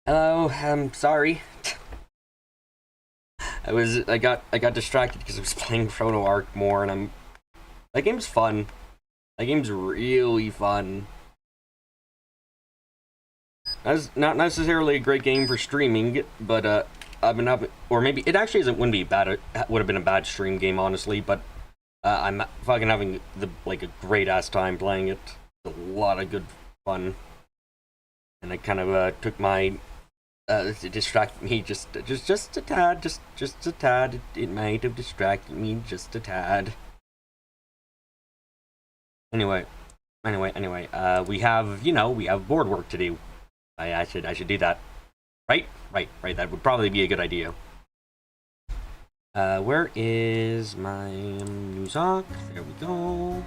Hello, I'm sorry. I got distracted because I was playing Chrono Arc more, and that game's fun. That game's really fun. That's not necessarily a great game for streaming, but I've been up, or maybe it actually isn't. Wouldn't be bad. It would have been a bad stream game, honestly. But I'm fucking having a great ass time playing it. A lot of good fun, and I kind of took my to distract me just a tad, just a tad. It might have distracted me just a tad. Anyway, we have board work to do. I should do that. Right. That would probably be a good idea. Where is my Muzak? There we go.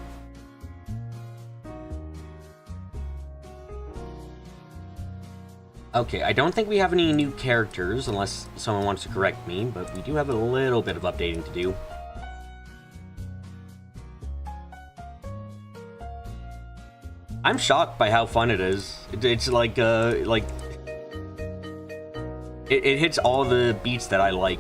Okay, I don't think we have any new characters, unless someone wants to correct me, but we do have a little bit of updating to do. I'm shocked by how fun it is. It's like it hits all the beats that I like.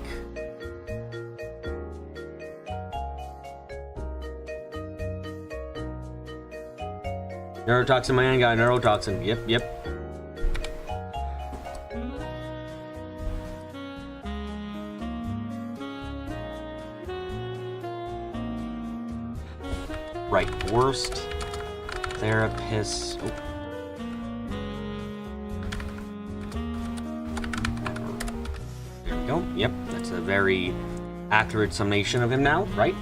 Neurotoxin, man, got neurotoxin. Yep. Right, worst therapist. Oh. There we go. Yep, that's a very accurate summation of him now, right?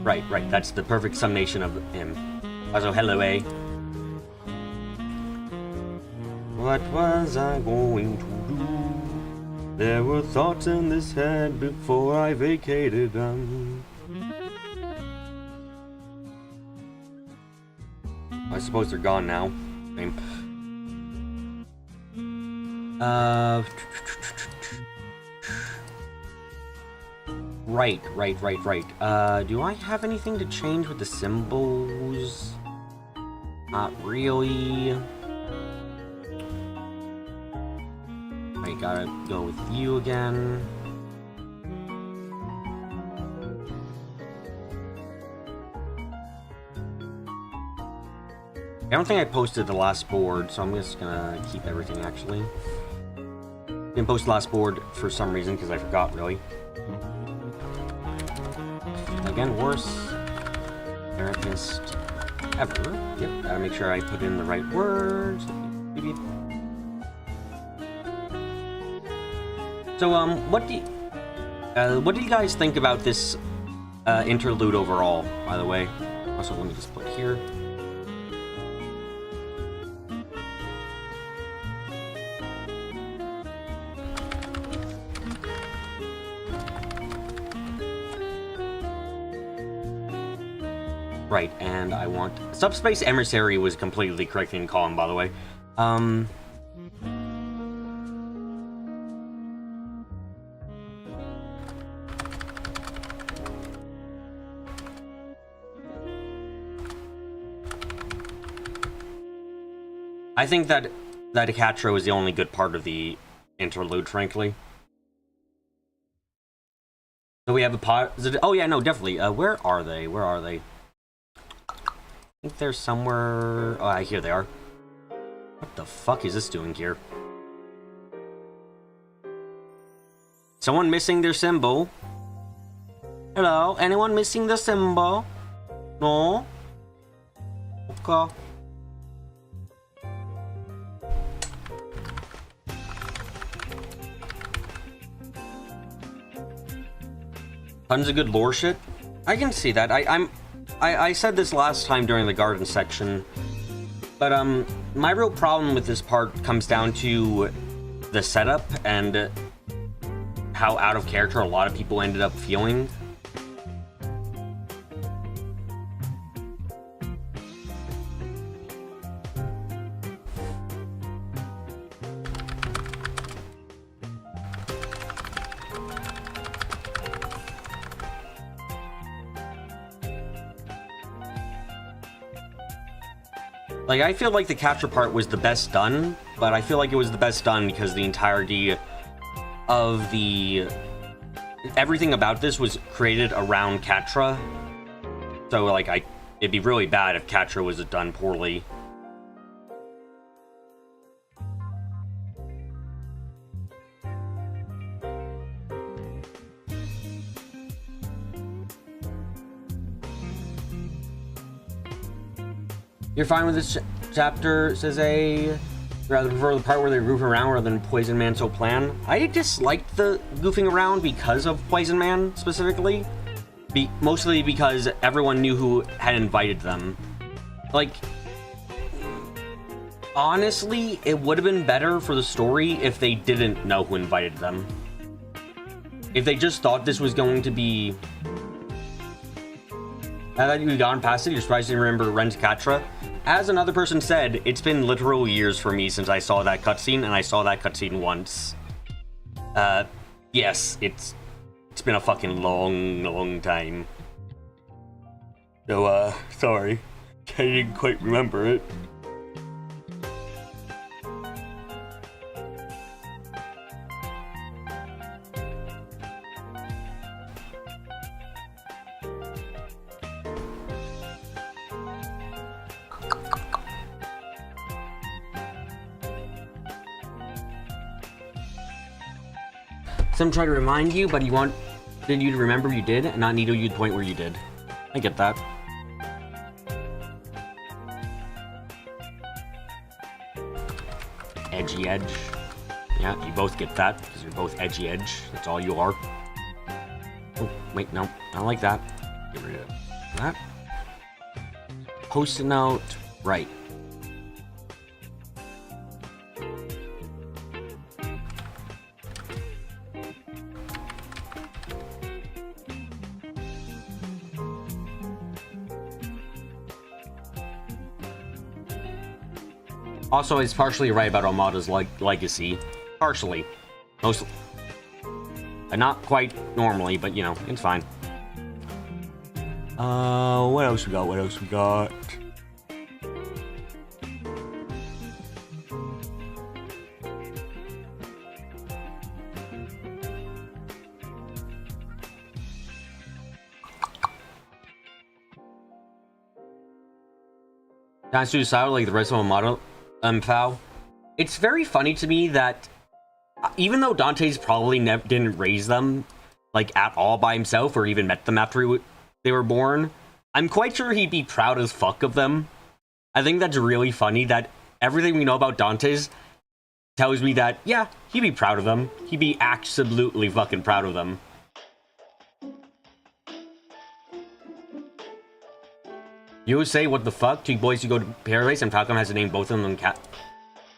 Right. That's the perfect summation of him. Also, hello, A. What was I going to do? There were thoughts in this head before I vacated them. I suppose they're gone now. Right. Do I have anything to change with the symbols? Not really. I gotta go with you again. I don't think I posted the last board, so I'm just gonna keep everything actually. Didn't post the last board for some reason because I forgot, really. Again, worst therapist ever. Yep, gotta make sure I put in the right words. So, what do you guys think about this interlude overall? By the way, also let me just put here. Right, and I want... Subspace Emissary was completely correct in column, by the way. I think that Catro is the only good part of the interlude, frankly. So we have a positive... Oh yeah, no, definitely. Where are they? I think they're somewhere... Oh, here they are. What the fuck is this doing here? Someone missing their symbol? Hello? Anyone missing the symbol? No? Okay. Tons of good lore shit? I can see that. I said this last time during the garden section, but my real problem with this part comes down to the setup and how out of character a lot of people ended up feeling. Like, I feel like the capture part was the best done, but I feel like it was the best done because the entirety of the... everything about this was created around Catra. So, like, it'd be really bad if Catra was done poorly. You're fine with this chapter, says A. Rather prefer the part where they goof around rather than Poison Man so plan. I disliked the goofing around because of Poison Man, specifically. Mostly because everyone knew who had invited them. Like, honestly, it would have been better for the story if they didn't know who invited them. If they just thought this was going to be... Now that you've gone past it, you're surprised you remember Ren's Catra. As another person said, it's been literal years for me since I saw that cutscene, and I saw that cutscene once. Yes, it's been a fucking long time. So, sorry. I didn't quite remember it. Some try to remind you, but you wanted you to remember you did, and not needle you to point where you did. I get that. Edgy edge. Yeah, you both get that, because you're both edgy edge. That's all you are. Oh, wait, no. I don't like that. Get rid of that. Post-it note. Right. Also, it's partially right about Armada's legacy. Partially. Mostly. Not quite normally, but, you know, it's fine. What else we got? Dance suicidal like the rest of Armada. Foul. It's very funny to me that even though Dante's probably didn't raise them like at all by himself or even met them after they were born, I'm quite sure he'd be proud as fuck of them. I think that's really funny that everything we know about Dante's tells me that, yeah, he'd be proud of them. He'd be absolutely fucking proud of them. You would say, what the fuck? Two boys who go to Paradise and Falcom has to name both of them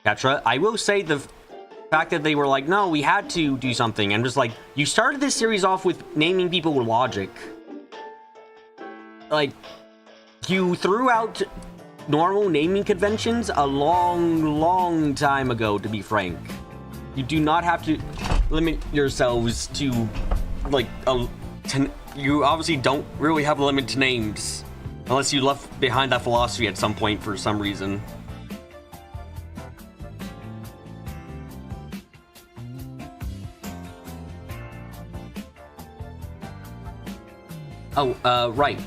Catra. I will say the fact that they were like, no, we had to do something. And just like, you started this series off with naming people with logic. Like, you threw out normal naming conventions a long time ago, to be frank. You do not have to limit yourselves to, like, you obviously don't really have a limit to names. Unless you left behind that philosophy at some point for some reason. Oh, right.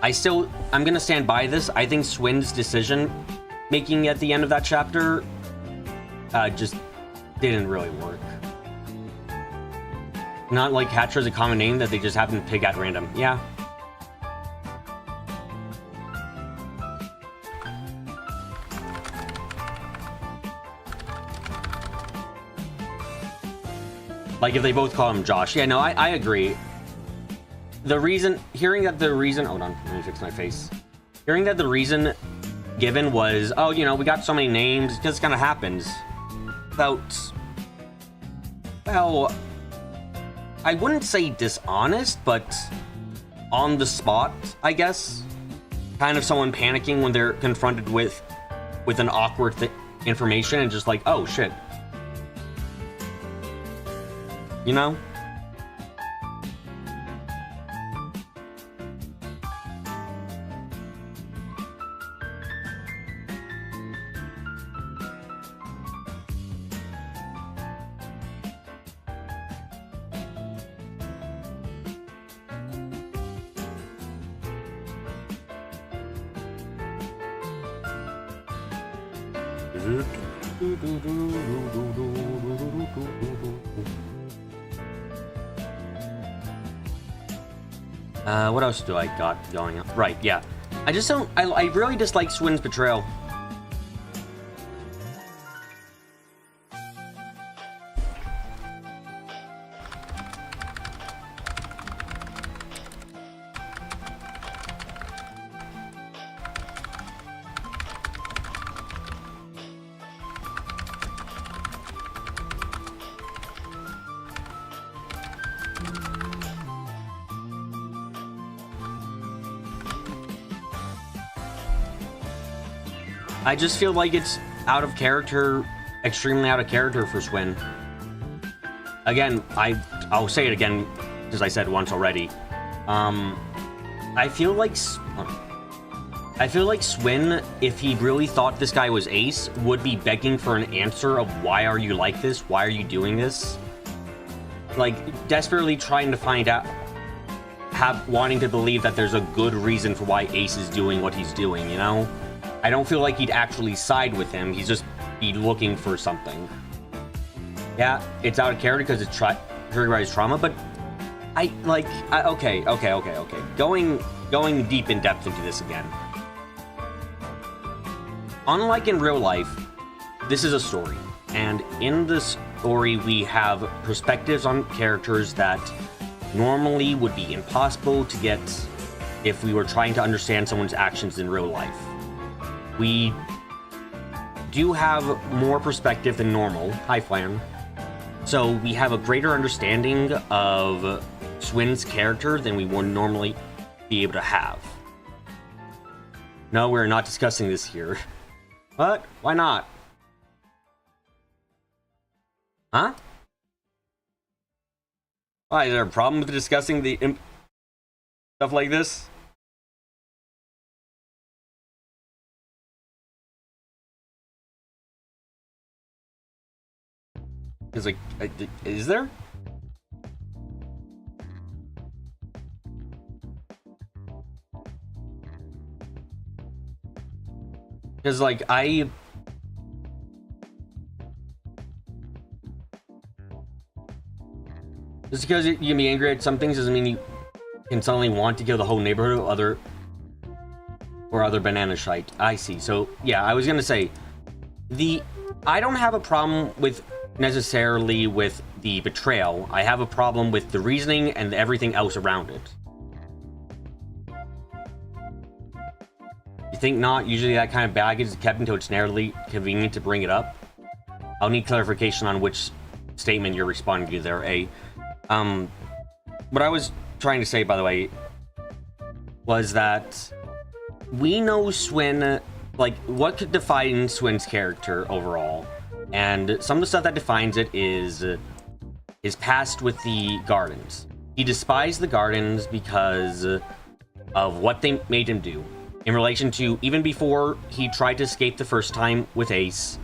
I'm gonna stand by this. I think Swin's decision making at the end of that chapter just didn't really work. Not like Catra's a common name that they just happen to pick at random. Yeah. Like if they both call him Josh. Yeah, no, I agree. Hearing that the reason, hold on, let me fix my face. Hearing that the reason given was, oh, you know, we got so many names, it just kind of happens. Well, I wouldn't say dishonest, but on the spot, I guess. Kind of someone panicking when they're confronted with an awkward information and just like, oh shit. You know? What else do I got going on? Right, yeah. I just don't... I really dislike Swin's betrayal. I just feel like it's out of character, extremely out of character for Swin. Again, I'll say it again, because I said once already. I feel like Swin, if he really thought this guy was Ace, would be begging for an answer of why are you like this? Why are you doing this? Like, desperately trying to find out, wanting to believe that there's a good reason for why Ace is doing what he's doing, you know? I don't feel like he'd actually side with him. He's just be looking for something. Yeah, it's out of character because it's triggered by his trauma, but okay. Going deep in depth into this again. Unlike in real life, this is a story, and in this story we have perspectives on characters that normally would be impossible to get if we were trying to understand someone's actions in real life. We do have more perspective than normal. Hi, Flan. So we have a greater understanding of Swin's character than we would normally be able to have. No, we're not discussing this here. What? Why not? Huh? Why, is there a problem with discussing the stuff like this? Is like, is there? Because like just because you can be angry at some things doesn't mean you can suddenly want to kill the whole neighborhood of other banana shite. I see. So yeah, I was gonna say I don't have a problem with necessarily with the betrayal. I have a problem with the reasoning and everything else around it. You think not? Usually that kind of baggage is kept until it's narrowly convenient to bring it up. I'll need clarification on which statement you're responding to there, A. What I was trying to say, by the way, was that we know Swin, like, what could define Swin's character overall? And some of the stuff that defines it is his past with the Gardens. He despised the Gardens because of what they made him do. In relation to, even before he tried to escape the first time with Ace,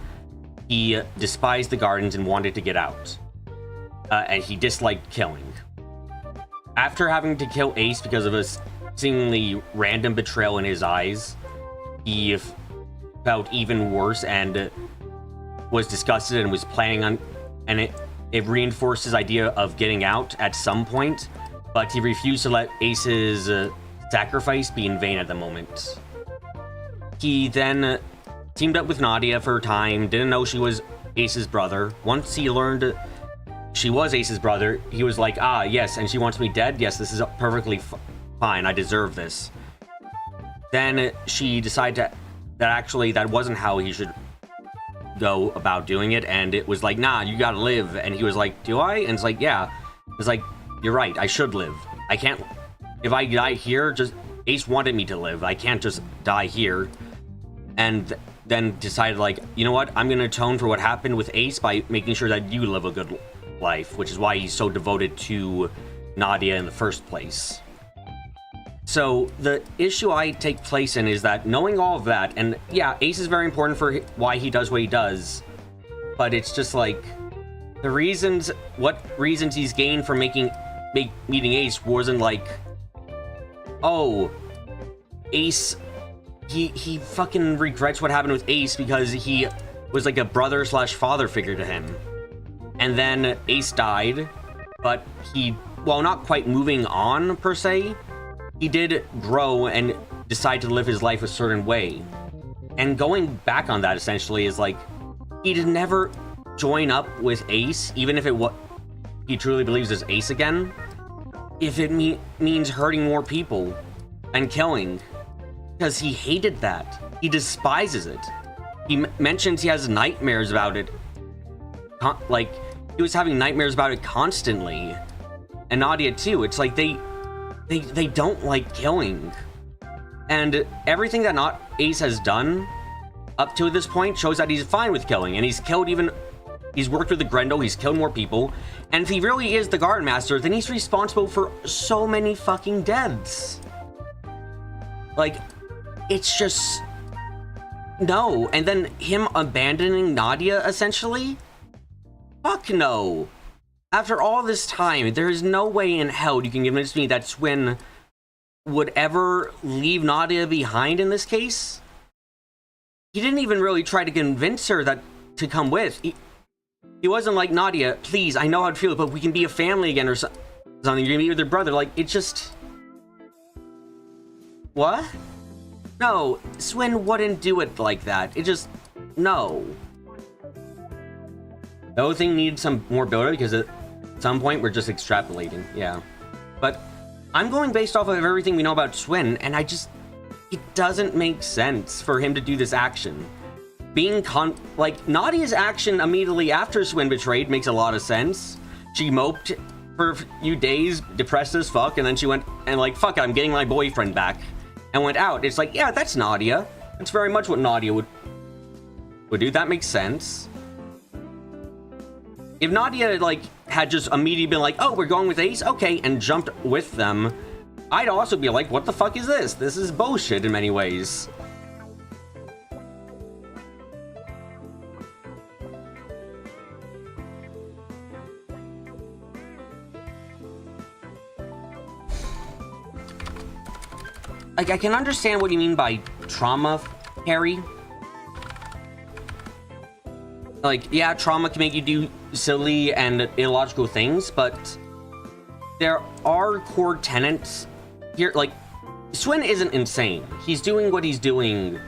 he despised the Gardens and wanted to get out. And he disliked killing. After having to kill Ace because of a seemingly random betrayal in his eyes, he felt even worse and was disgusted and was planning on, and it reinforced his idea of getting out at some point, but he refused to let Ace's sacrifice be in vain at the moment. He then teamed up with Nadia for a time, didn't know she was Ace's brother. Once he learned she was Ace's brother, he was like, ah, yes, and she wants me dead? Yes, this is perfectly fine, I deserve this. Then she decided that actually that wasn't how he should go about doing it, and it was like, nah, you gotta live. And he was like, do I? And it's like, yeah. It's like, you're right, I should live. I can't, if I die here, just, Ace wanted me to live, I can't just die here. And then decided, like, you know what, I'm gonna atone for what happened with Ace by making sure that you live a good life, which is why he's so devoted to Nadia in the first place. So the issue I take place in is that knowing all of that, and yeah, Ace is very important for why he does what he does, but it's just like the reasons, what reasons he's gained from meeting Ace wasn't like, oh, Ace, he fucking regrets what happened with Ace because he was like a brother slash father figure to him. And then Ace died, but he, well, not quite moving on per se, he did grow and decide to live his life a certain way. And going back on that essentially is like, he did never join up with Ace, even if he truly believes is Ace again, if it means hurting more people and killing, because he hated that. He despises it. He mentions he has nightmares about it. Like, he was having nightmares about it constantly. And Nadia too. It's like they don't like killing. And everything that Ace has done up to this point shows that he's fine with killing. And he's worked with the Grendel, he's killed more people. And if he really is the Guard Master, then he's responsible for so many fucking deaths. Like, it's just... no. And then him abandoning Nadia, essentially? Fuck no. After all this time, there is no way in hell you can convince me that Swin would ever leave Nadia behind in this case. He didn't even really try to convince her to come with. He wasn't like, Nadia, please, I know how to feel, but we can be a family again or something. You're gonna be with your brother. Like, it just... what? No, Swin wouldn't do it like that. It just... no. The whole thing needs some more build-up because at some point we're just extrapolating. Yeah. But I'm going based off of everything we know about Swin, and it doesn't make sense for him to do this action. Like, Nadia's action immediately after Swin betrayed makes a lot of sense. She moped for a few days, depressed as fuck, and then she went and like, fuck it, I'm getting my boyfriend back, and went out. It's like, yeah, that's Nadia. That's very much what Nadia would do. That makes sense. If Nadia, like, had just immediately been like, oh, we're going with Ace? Okay, and jumped with them, I'd also be like, what the fuck is this? This is bullshit in many ways. Like, I can understand what you mean by trauma, Harry. Like, yeah, trauma can make you do silly and illogical things, but there are core tenets here. Like, Swin isn't insane. He's doing what he's doing.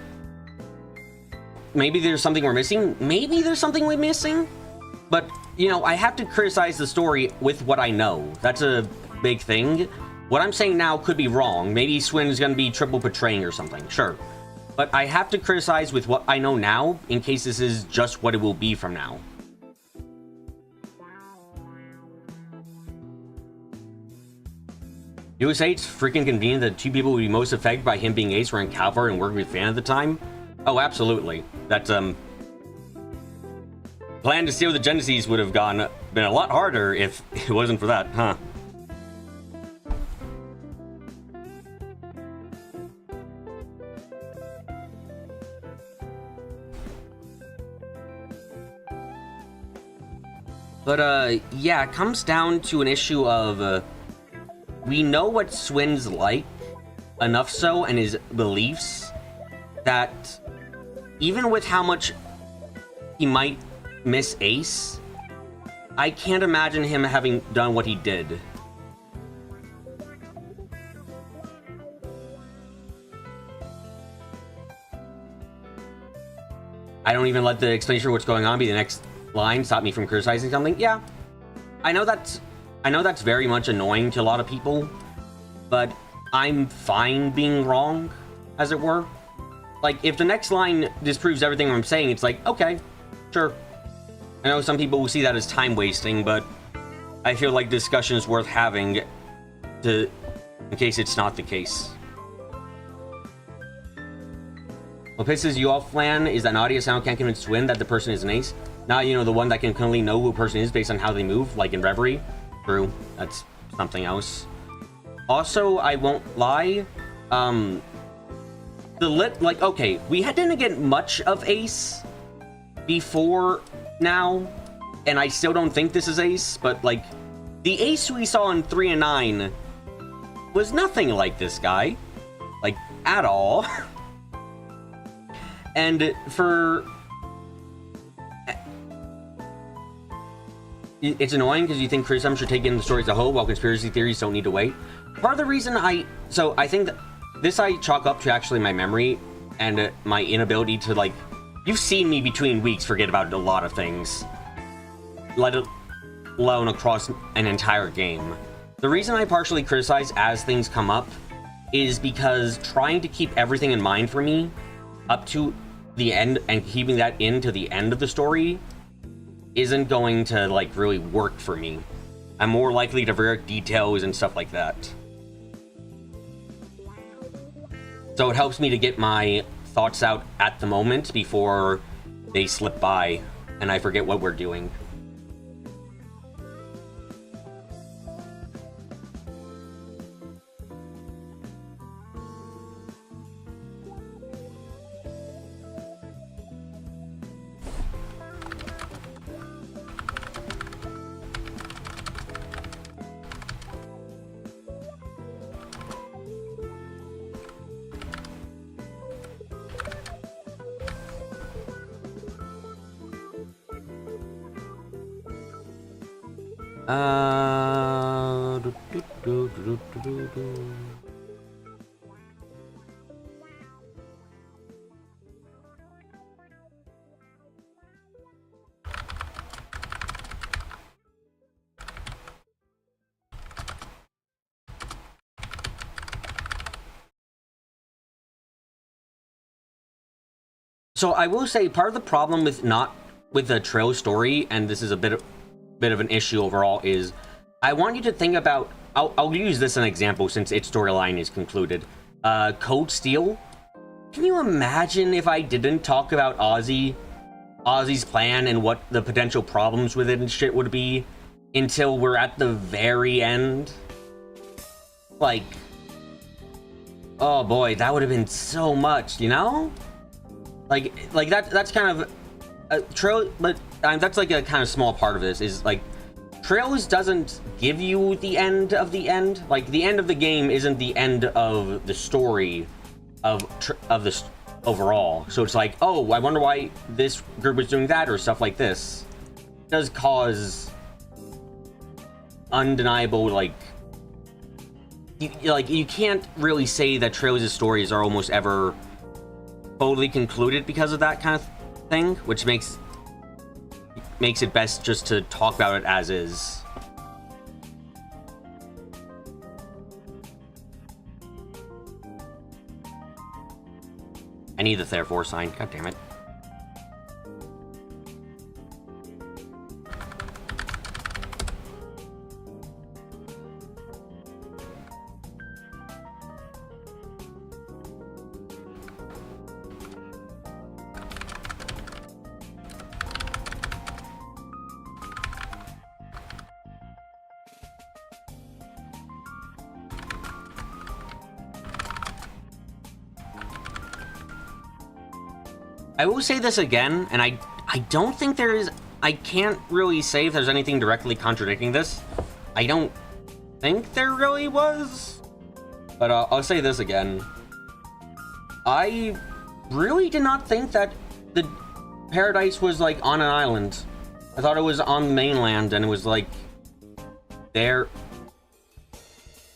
Maybe there's something we're missing. Maybe there's something we're missing. But, you know, I have to criticize the story with what I know. That's a big thing. What I'm saying now could be wrong. Maybe Swin's gonna be triple betraying or something. Sure. But I have to criticize with what I know now, in case this is just what it will be from now. You would say it's freaking convenient that two people would be most affected by him being Ace were in Calvard and working with Fan at the time? Oh, absolutely. That's, plan to steal the Genesis would have been a lot harder if it wasn't for that, huh? But, yeah, it comes down to an issue of, we know what Swin's like, enough so, and his beliefs, that even with how much he might miss Ace, I can't imagine him having done what he did. I don't even let the explanation of what's going on be the next line stop me from criticizing something. Yeah, I know that's very much annoying to a lot of people, but I'm fine being wrong, as it were. Like, if the next line disproves everything I'm saying, it's like, okay, sure. I know some people will see that as time wasting, but I feel like discussion is worth having in case it's not the case. What pisses you off, Flan, is that Nadia sound can't convince Swin that the person is an Ace. Now, you know, the one that can clearly know who a person is based on how they move, like in Reverie. True, that's something else. Also, I won't lie, okay, we didn't get much of Ace before now, and I still don't think this is Ace, but, like, the Ace we saw in 3 and 9 was nothing like this guy, like, at all. And for it's annoying because you think criticism should take in the story as a whole, while conspiracy theories don't need to wait. Part of the reason I think that this I chalk up to actually my memory and my inability to, like, you've seen me between weeks forget about a lot of things, let alone across an entire game. The reason I partially criticize as things come up is because trying to keep everything in mind for me up to the end and keeping that into the end of the story isn't going to, like, really work for me. I'm more likely to forget details and stuff like that. So it helps me to get my thoughts out at the moment before they slip by and I forget what we're doing. So I will say part of the problem with the trail story, and this is a bit of an issue overall, is I want you to think about, I'll use this as an example since its storyline is concluded. Code Steel. Can you imagine if I didn't talk about Ozzy's plan and what the potential problems with it and shit would be until we're at the very end? Like, oh boy, that would have been so much, you know? Like that's kind of a trail, but that's like a kind of small part of this is like Trails doesn't give you the end of the end. Like the end of the game isn't the end of the story of this overall. So it's like, oh, I wonder why this group is doing that or stuff like this. It does cause undeniable, like you can't really say that Trails' stories are almost ever totally concluded because of that kind of thing, which makes it best just to talk about it as is. I need the therefore sign. God damn it. I will say this again, and I don't think there is... I can't really say if there's anything directly contradicting this. I don't think there really was. But I'll say this again. I really did not think that the paradise was, like, on an island. I thought it was on the mainland, and it was, like, there...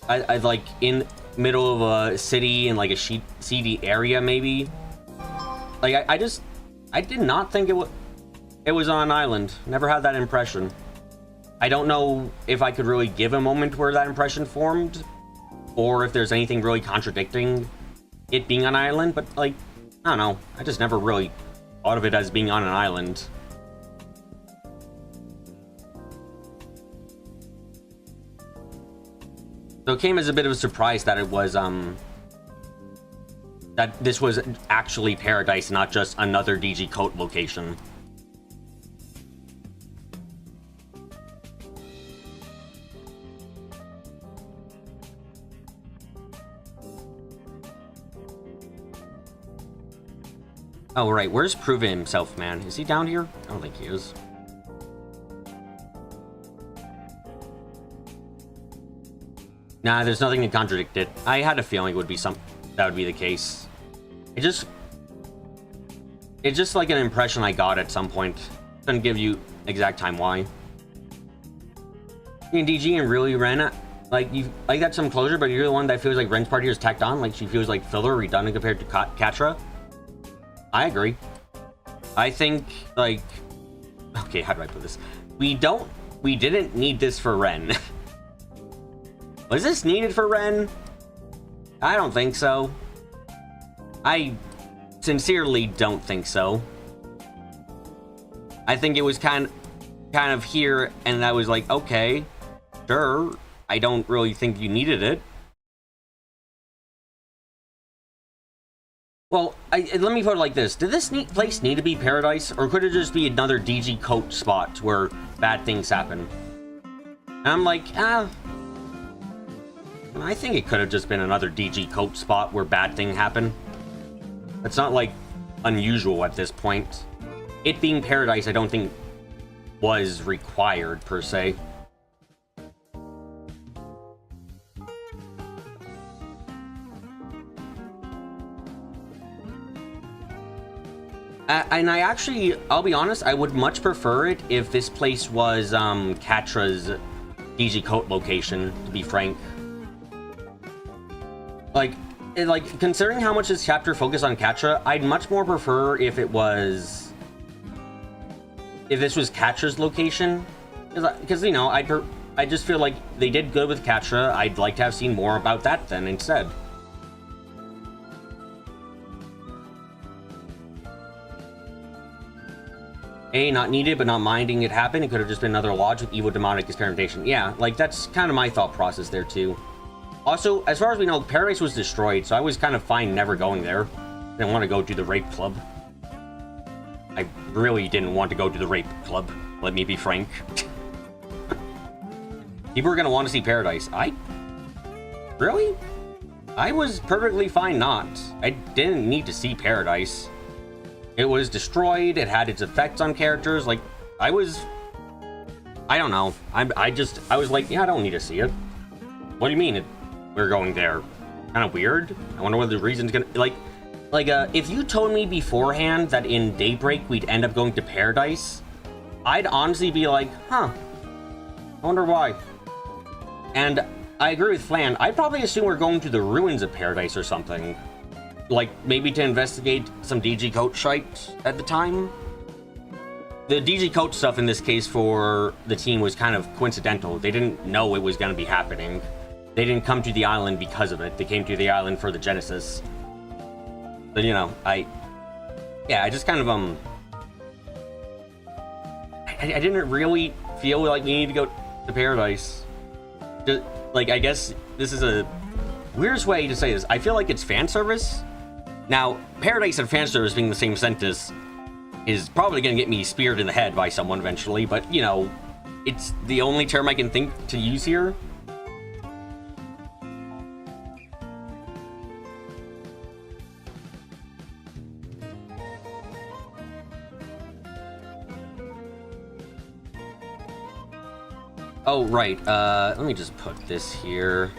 I like, in middle of a city in, like, a seedy area, maybe. Like, I did not think it was on an island. Never had that impression. I don't know if I could really give a moment where that impression formed, or if there's anything really contradicting it being on an island, but, like, I don't know. I just never really thought of it as being on an island. So it came as a bit of a surprise that it was, that this was actually Paradise, not just another DG Coat location. Oh, right. Where's Proven himself, man? Is he down here? I don't think he is. Nah, there's nothing to contradict it. I had a feeling it would be that would be the case. It's just like an impression I got at some point. Couldn't give you exact time why. and DG and really Ren, like you like that's some closure, but you're the one that feels like Ren's party is tacked on, like she feels like filler, redundant compared to Catra. I agree. I think like, okay, how do I put this? We didn't need this for Ren. Was this needed for Ren? I don't think so. I sincerely don't think so. I think it was kind of here, and I was like, okay, sure. I don't really think you needed it. Well, let me put it like this. Did this place need to be Paradise, or could it just be another DG coat spot where bad things happen? And I'm like, I think it could have just been another DG coat spot where bad things happen. It's not, like, unusual at this point. It being Paradise, I don't think was required, per se. And I actually, I'll be honest, I would much prefer it if this place was Catra's DG Coat location, to be frank. Like, considering how much this chapter focused on Catra, I'd much more prefer if it was... if this was Catra's location. Because, you know, I just feel like they did good with Catra. I'd like to have seen more about that then instead. A, not needed, but not minding it happen. It could have just been another lodge with evil demonic experimentation. Yeah, like, that's kind of my thought process there, too. Also, as far as we know, Paradise was destroyed, so I was kind of fine never going there. Didn't want to go to the Rape Club. I really didn't want to go to the Rape Club. Let me be frank. People are going to want to see Paradise. Really? I was perfectly fine not. I didn't need to see Paradise. It was destroyed, it had its effects on characters, like, I don't know. I was like, yeah, I don't need to see it. What do you mean we're going there? Kind of weird. I wonder what the reason's gonna, if you told me beforehand that in Daybreak we'd end up going to Paradise, I'd honestly be like, huh, I wonder why. And I agree with Flan, I'd probably assume we're going to the ruins of Paradise or something. Like, maybe to investigate some DG Coat shite at the time. The DG Coat stuff in this case for the team was kind of coincidental. They didn't know it was going to be happening. They didn't come to the island because of it. They came to the island for the Genesis. But, you know, I just kind of, I didn't really feel like we needed to go to Paradise. Just, like, I guess this is a weirdest way to say this. I feel like it's fan service. Now, Paradise and fan service being the same sentence is probably going to get me speared in the head by someone eventually, but, you know, it's the only term I can think to use here. Oh, right, let me just put this here.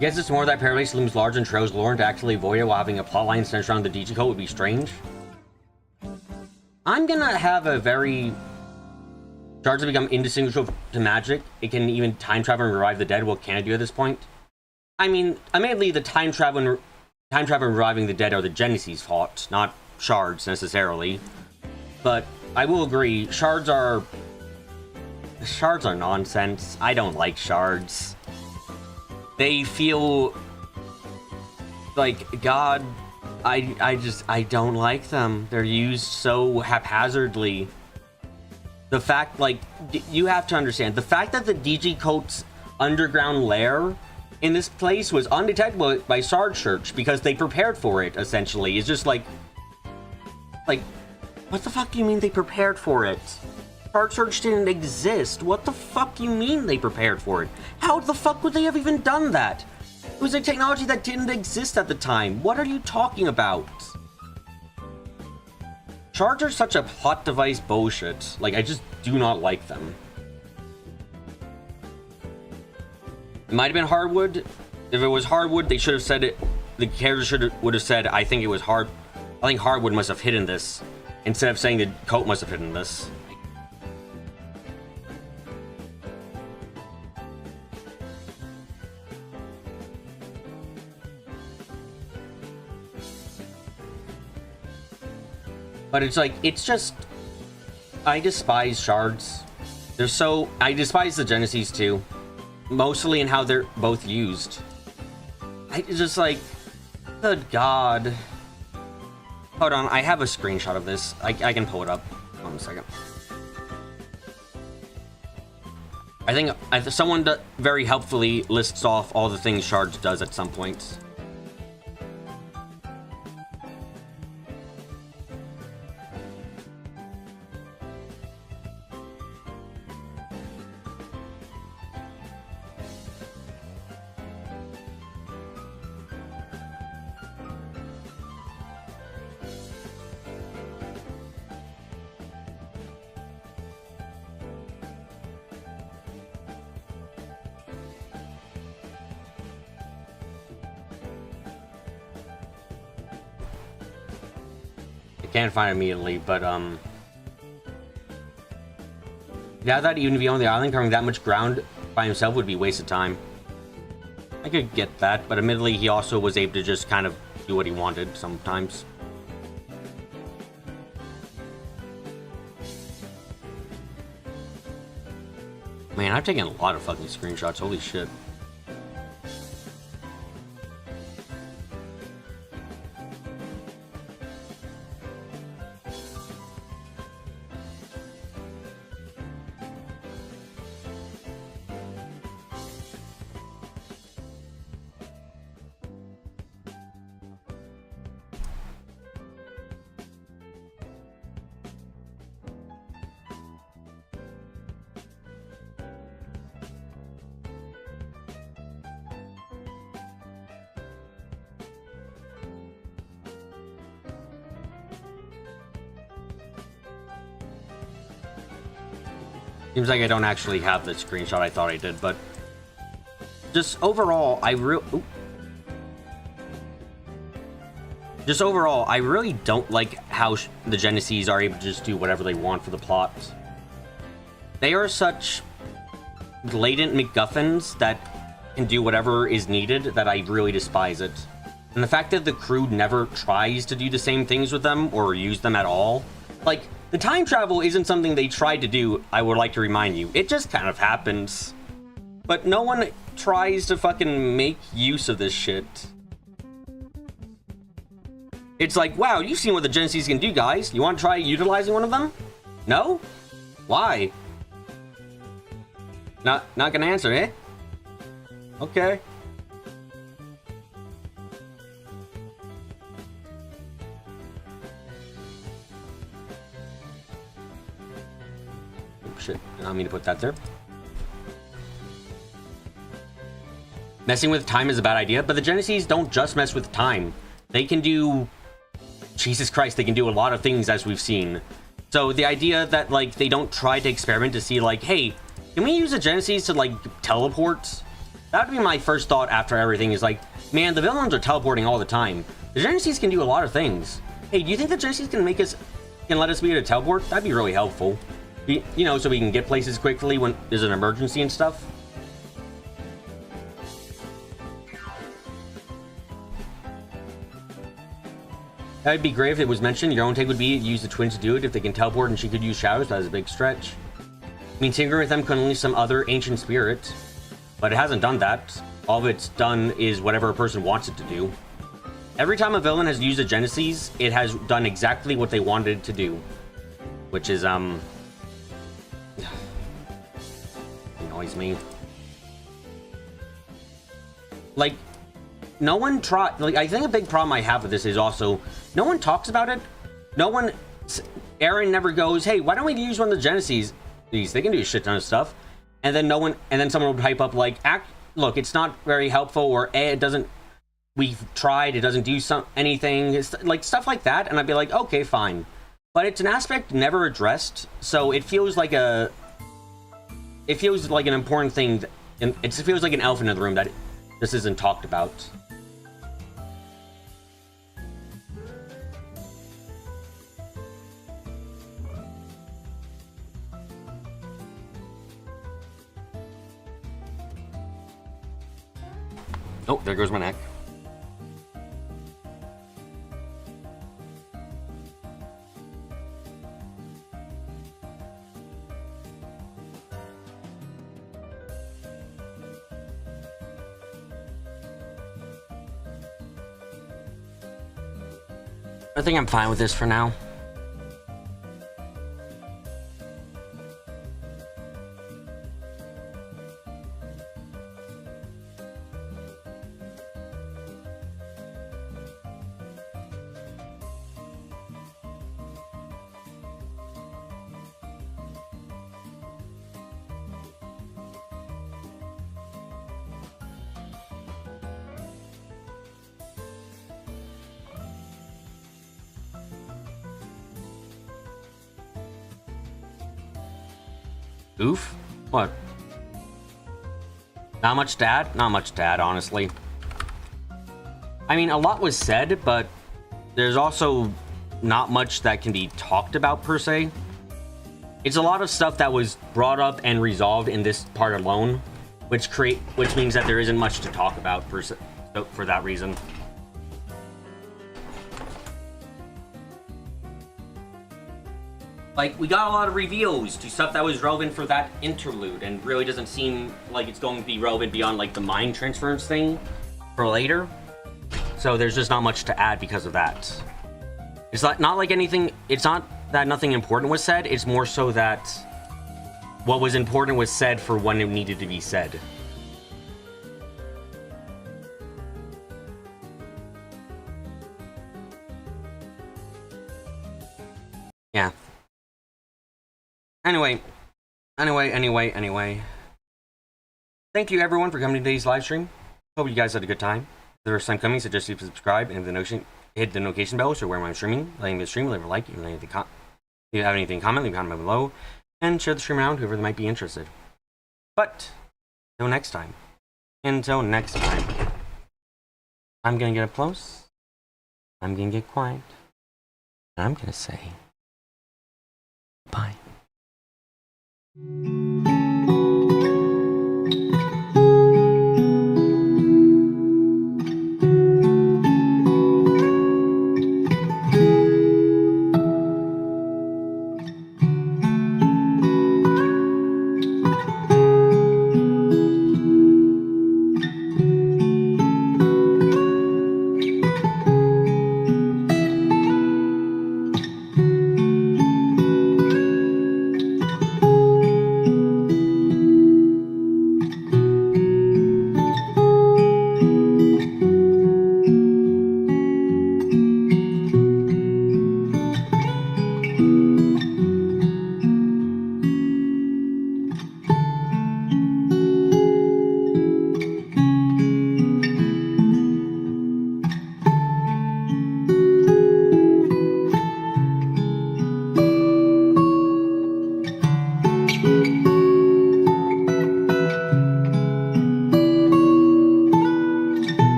Guess it's more that Paradise looms large and trails Lauren to actually avoid it while having a plotline centered around the DG Code would be strange. I'm gonna have a very... Shards have become indistinguishable to magic. It can even time travel and revive the dead. What can it do at this point? I mean, admittedly, the time travel and reviving the dead are the Genesis' fault, not shards necessarily. But I will agree, shards are nonsense. I don't like shards. They feel like God I don't like them. They're used so haphazardly. The fact, like, you have to understand, the fact that the DG Coat's underground lair in this place was undetectable by Sarge Church because they prepared for it, essentially, is just like, what the fuck do you mean they prepared for it? Sarge Church didn't exist. What the fuck do you mean they prepared for it? How the fuck would they have even done that? It was a technology that didn't exist at the time. What are you talking about? Charge are such a plot device bullshit. Like, I just do not like them. It might have been hardwood. If it was hardwood, they should have said it. The character would have said, I think it was hard. I think hardwood must have hidden this. Instead of saying the coat must have hidden this. But it's like, it's just, I despise shards. They're so, I despise the Genesis too. Mostly in how they're both used. I just like, good God. Hold on, I have a screenshot of this. I can pull it up. Hold on a second. I think someone very helpfully lists off all the things shards does at some points. Can't find it immediately, but yeah, that even if he owned the island, covering that much ground by himself would be a waste of time. I could get that, but admittedly, he also was able to just kind of do what he wanted sometimes. Man, I've taken a lot of fucking screenshots. Holy shit. Seems like I don't actually have the screenshot I thought I did, but just overall, I really don't like how the Genesis are able to just do whatever they want for the plot. They are such blatant MacGuffins that can do whatever is needed that I really despise it. And the fact that the crew never tries to do the same things with them or use them at all, like, the time travel isn't something they tried to do, I would like to remind you. It just kind of happens. But no one tries to fucking make use of this shit. It's like, wow, you've seen what the Genesis can do, guys. You want to try utilizing one of them? No? Why? Not gonna answer, eh? Okay. Shit, I don't mean to put that there. Messing with time is a bad idea, but the Genesis don't just mess with time. They can do... Jesus Christ, they can do a lot of things, as we've seen. So the idea that, like, they don't try to experiment to see, like, hey, can we use the Genesis to, like, teleport? That would be my first thought after everything, is like, man, the villains are teleporting all the time. The Genesis can do a lot of things. Hey, do you think the Genesis can let us be able to teleport? That'd be really helpful. You know, so we can get places quickly when there's an emergency and stuff. That'd be great if it was mentioned. Your own take would be use the twins to do it. If they can teleport and she could use shadows, that's a big stretch. I mean, tinkering with them could unleash some other ancient spirit, but it hasn't done that. All of it's done is whatever a person wants it to do. Every time a villain has used a Genesis, it has done exactly what they wanted it to do. Which is, annoys me. Like, no one like, I think a big problem I have with this is also, no one talks about it. No one, Aaron never goes, hey, why don't we use one of the Genesis? They can do a shit ton of stuff. And then no one, and then someone would hype up like, look, it's not very helpful, or it doesn't, we've tried, it doesn't do anything. It's like stuff like that. And I'd be like, okay, fine. But it's an aspect never addressed. So it feels like an important thing. It feels like an elephant in the room that this isn't talked about. Oh, there goes my neck. I think I'm fine with this for now. Oof? What? Not much to add? Not much to add, honestly. I mean, a lot was said, but there's also not much that can be talked about, per se. It's a lot of stuff that was brought up and resolved in this part alone, which means that there isn't much to talk about, per se, for that reason. Like, we got a lot of reveals to stuff that was relevant for that interlude, and really doesn't seem like it's going to be relevant beyond, like, the mind transference thing for later. So there's just not much to add because of that. It's not like anything, it's not that nothing important was said, it's more so that what was important was said for when it needed to be said. Yeah. Anyway. Thank you everyone for coming to today's live stream. Hope you guys had a good time. If the first time coming, suggest you subscribe and hit the notification bell so where I'm streaming, letting me stream, leave a like, if you have anything, comment, leave a comment below, and share the stream around to whoever might be interested. But until next time, I'm gonna get up close, I'm gonna get quiet, and I'm gonna say bye.